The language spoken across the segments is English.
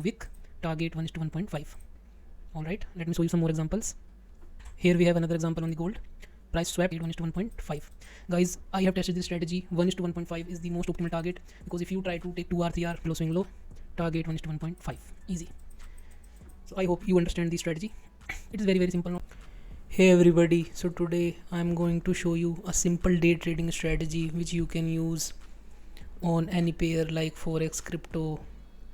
wick, target 1:1.5. Alright, let me show you some more examples. Here we have another example on the gold. Price swap 1:1.5. Guys, I have tested this strategy. 1:1.5 is the most optimal target, because if you try to take 2R 3R below swing low, target 1:1.5. Easy. So I hope you understand the strategy. It is very, very simple. Hey everybody, so today I'm going to show you a simple day trading strategy which you can use on any pair like forex, crypto,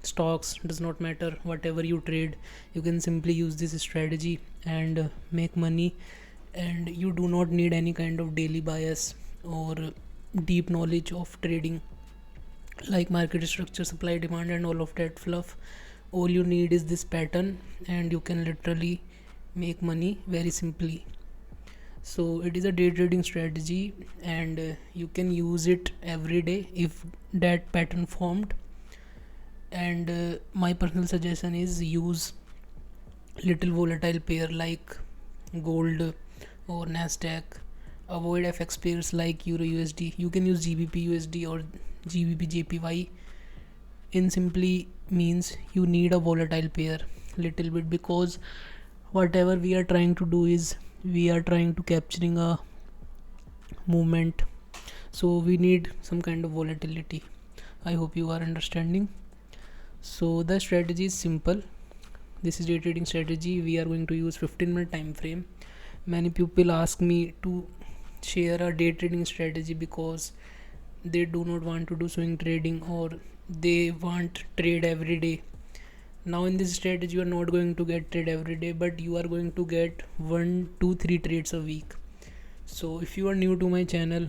stocks, does not matter, whatever you trade. You can simply use this strategy and make money, and you do not need any kind of daily bias or deep knowledge of trading like market structure, supply, demand and all of that fluff. All you need is this pattern and you can literally make money very simply. So it is a day trading strategy, and you can use it every day if that pattern formed. And my personal suggestion is use little volatile pair like gold or Nasdaq. Avoid FX pairs like Euro USD. You can use GBP USD or GBP JPY. In simply means you need a volatile pair little bit, because whatever we are trying to do is we are trying to capturing a movement, so we need some kind of volatility. I hope you are understanding. So the strategy is simple. This is day trading strategy. We are going to use 15-minute time frame. Many people ask me to share a day trading strategy because they do not want to do swing trading, or they want trade every day. Now in this strategy you are not going to get trade every day, but you are going to get 1, 2, 3 trades a week. So if you are new to my channel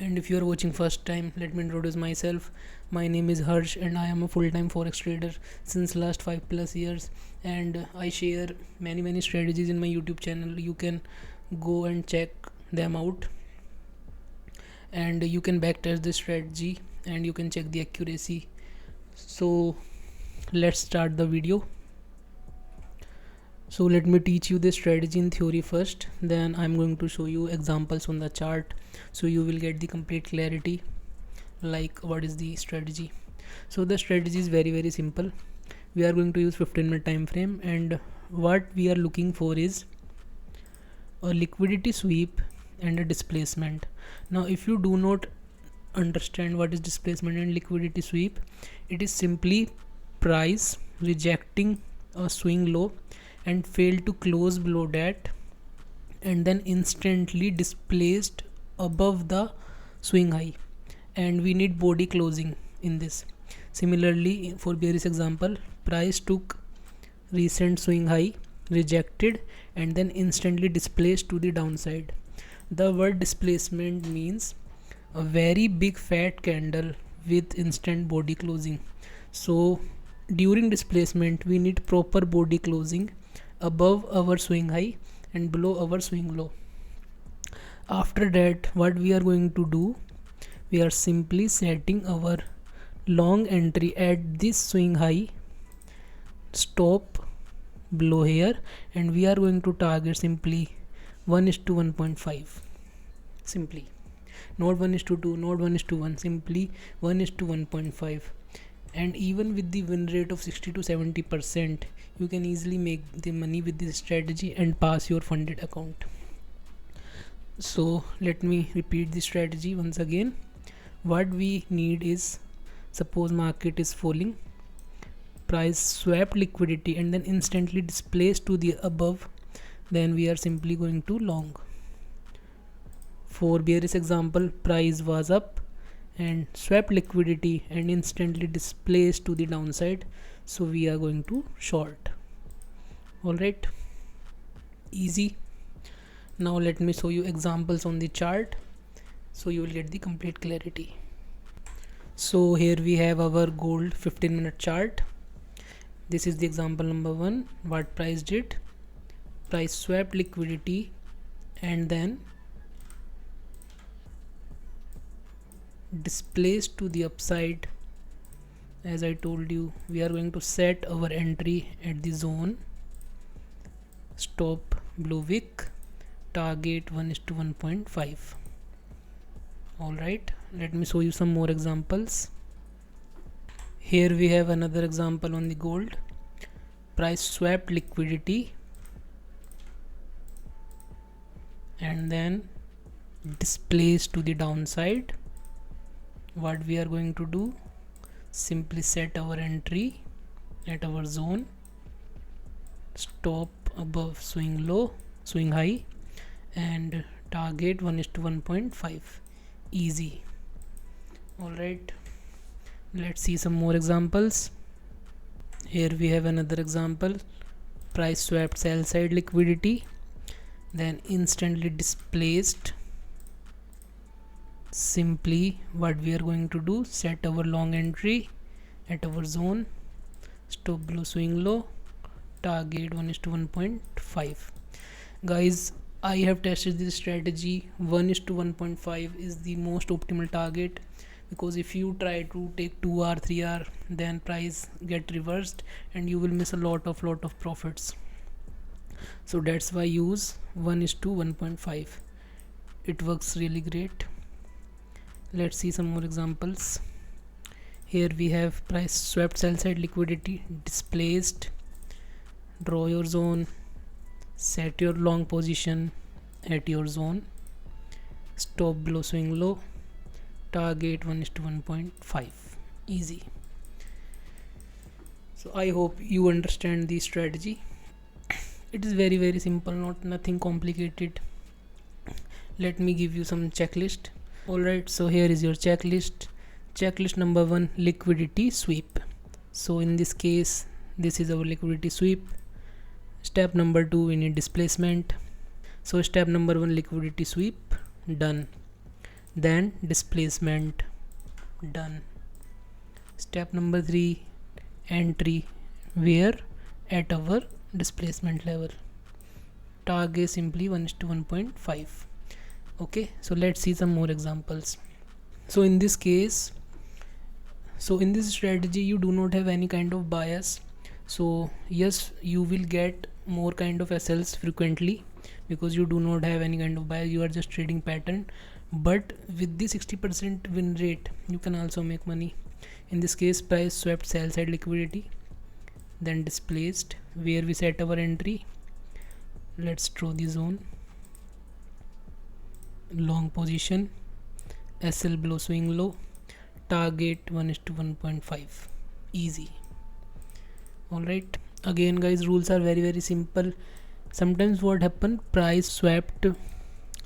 and if you are watching first time, let me introduce myself. My name is Harsh and I am a full-time forex trader since last 5+ years, and I share many strategies in my YouTube channel. You can go and check them out, and you can backtest the strategy and you can check the accuracy. So let's start the video. So let me teach you the strategy in theory first, then I'm going to show you examples on the chart, so you will get the complete clarity like what is the strategy. So the strategy is very simple. We are going to use 15-minute time frame, and what we are looking for is a liquidity sweep and a displacement. Now if you do not understand what is displacement and liquidity sweep, it is simply price rejecting a swing low and failed to close below that, and then instantly displaced above the swing high, and we need body closing in this. Similarly, for bearish example, price took recent swing high, rejected, and then instantly displaced to the downside. The word displacement means a very big fat candle with instant body closing. So during displacement we need proper body closing above our swing high and below our swing low. After that, what we are going to do, we are simply setting our long entry at this swing high, stop below here, and we are going to target simply 1:1.5. simply, not 1:2, not 1:1, simply 1:1.5. And even with the win rate of 60 to 70%, you can easily make the money with this strategy and pass your funded account. So let me repeat the strategy once again. What we need is, suppose market is falling, price swap liquidity and then instantly displaced to the above, then we are simply going to long. For bearish example, price was up and swept liquidity and instantly displaced to the downside, so we are going to short. Alright, easy. Now let me show you examples on the chart, so you will get the complete clarity. So here we have our gold 15-minute chart. This is the example number 1. What price did? Price swept liquidity and then displaced to the upside. As I told you, we are going to set our entry at the zone, stop below wick, target 1:1.5. Alright, let me show you some more examples. Here we have another example on the gold. Price swapped liquidity and then displays to the downside. What we are going to do, simply set our entry at our zone, stop above swing low, swing high, and target 1:1.5. Easy. Alright, let's see some more examples. Here we have another example. Price swapped sell side liquidity, then instantly displaced. Simply what we are going to do, set our long entry at our zone, stop below swing low, target 1:1.5. Guys, I have tested this strategy. 1:1.5 is the most optimal target, because if you try to take 2R 3R, then price get reversed and you will miss a lot of profits. So that's why use 1:1.5. It works really great. Let's see some more examples. Here we have price swapped sell side liquidity, displaced. Draw your zone, set your long position at your zone, stop below swing low, target 1:1.5. Easy. So I hope you understand the strategy. It is very simple, nothing complicated. Let me give you some checklist. Alright, so here is your checklist. Checklist number 1, liquidity sweep. So in this case, this is our liquidity sweep. Step number 2, we need displacement. So step number 1, liquidity sweep, done. Then displacement, done. Step number 3, entry, where? At our displacement level. Target simply 1:1.5. Okay, so let's see some more examples. So in this case, in this strategy you do not have any kind of bias. So yes, you will get more kind of SLs frequently because you do not have any kind of bias, you are just trading pattern. But with the 60% win rate, you can also make money. In this case, price swapped sell side liquidity, then displaced, where we set our entry. Let's draw the zone, long position, SL below swing low, target 1:1.5. Easy. Alright, again guys, rules are very simple. Sometimes what happen, price swapped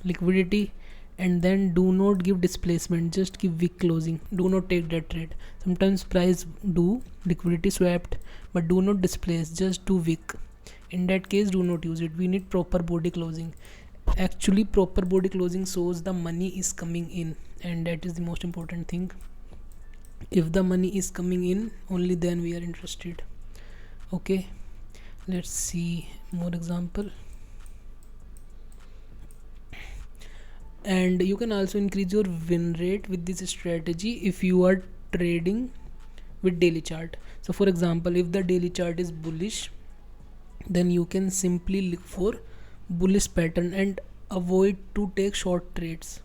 liquidity and then do not give displacement, just give wick closing, do not take that trade. Sometimes price do liquidity swapped but do not displace, just do wick. In that case, do not use it. We need proper body closing. Actually, proper body closing shows the money is coming in, and that is the most important thing. If the money is coming in, only then we are interested. Okay, let's see more example. And you can also increase your win rate with this strategy if you are trading with daily chart. So for example, if the daily chart is bullish, then you can simply look for bullish pattern and avoid to take short trades.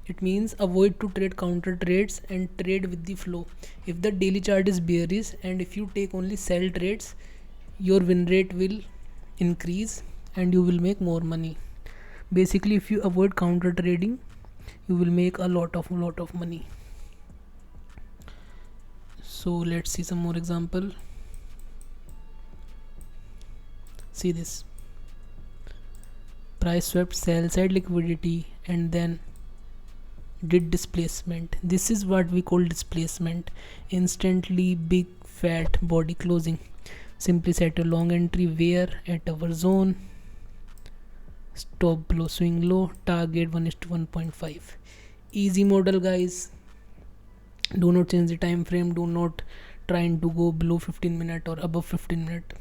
It means avoid to trade counter trades and trade with the flow. If the daily chart is bearish and if you take only sell trades, your win rate will increase and you will make more money. Basically, if you avoid counter trading, you will make a lot of money. So let's see some more example. See this, price swapped sell side liquidity and then did displacement. This is what we call displacement. Instantly big fat body closing. Simply set a long entry where? At our zone, stop below swing low, target 1:1.5. Easy model guys. Do not change the time frame, do not trying to go below 15 minute or above 15 minute.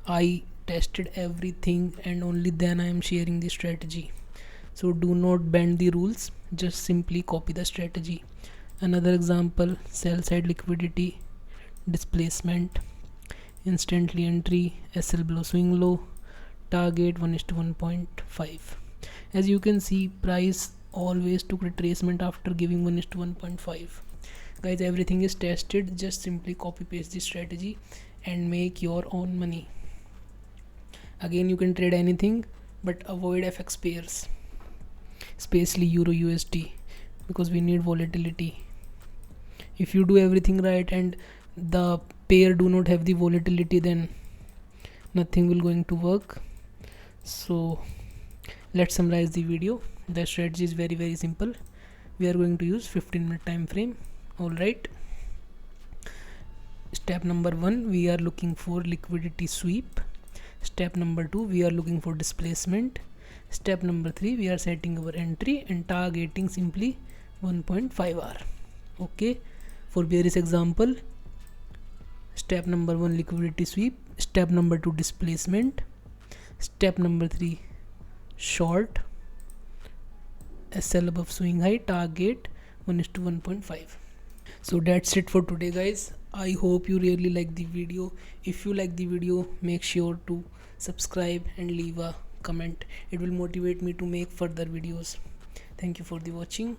I tested everything and only then I am sharing the strategy. So do not bend the rules, just simply copy the strategy. Another example, sell side liquidity, displacement, instantly entry, SL below swing low, target 1:1.5. As you can see, price always took retracement after giving 1:1.5. Guys, everything is tested. Just simply copy paste this strategy and make your own money. Again, you can trade anything, but avoid FX pairs, especially Euro USD, because we need volatility. If you do everything right and the pair do not have the volatility, then nothing will going to work. So let's summarize the video. The strategy is very simple. We are going to use 15-minute time frame. All right, step number 1, we are looking for liquidity sweep. Step number 2, we are looking for displacement. Step number 3, we are setting our entry and targeting simply 1.5 hour. Okay, for various example, step number 1 liquidity sweep, step number 2 displacement, step number 3 short, SL above swing high, target 1:1.5. So that's it for today, guys. I hope you really like the video. If you like the video, make sure to subscribe and leave a comment. It will motivate me to make further videos. Thank you for the watching.